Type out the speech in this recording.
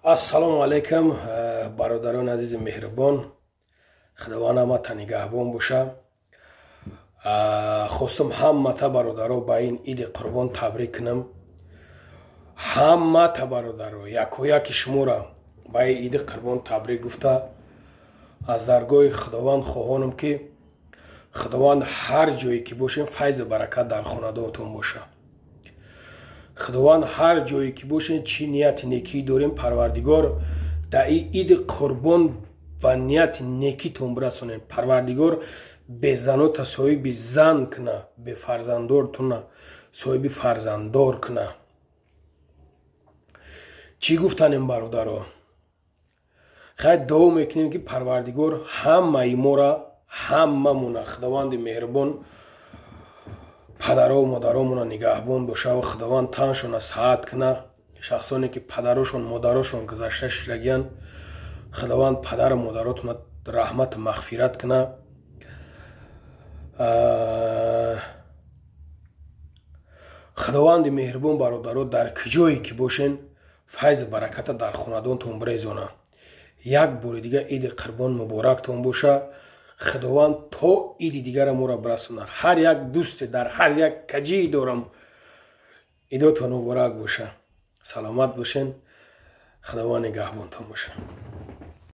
ассалому алайкум бародарони азизи меҳрубон. Худованд ҳаматон нигаҳбон боша. хостум ҳаммата бародаро ба ин иди қурбон табрик кунам. ҳаммата бародаро яку-яки шуморо ба ин иди қурбон табрик гуфта аз даргоҳи худованд хоҳонам ки худованд ҳар ҷое ки бошем файзу баракат дар хонадонатон боша. худованд ҳар ҷое ки бошем чӣ нияти некӣ дорем парвардигор дар ин иди қурбон ба нияти некитон бирасонем. парвардигор безанота соҳиби зан куна, бефарзандортона соҳиби фарзанддор куна. чӣ гуфтанем бародаро? хай дуо мекунем ки парвардигор ҳамаи мора ҳамамона худованди меҳрубон падару модаромона нигаҳбон боша ва худованд таншона саҳат куна. шахсоне ки падарошон модарошон гузашта ширагиян худованд падару модаротона раҳмату мағфират куна. худованди меҳрубон бародаро дар куҷое ки бошен файзу бараката дар хонадонтон бирезона. як бори дигар иди қурбон муборактон боша. худованд то иди дигара мора бирасона. ҳар як дӯсте дар ҳар як каҷии дорам идотон муборак боша. саломат бошен. худованд нигаҳбонтон боша.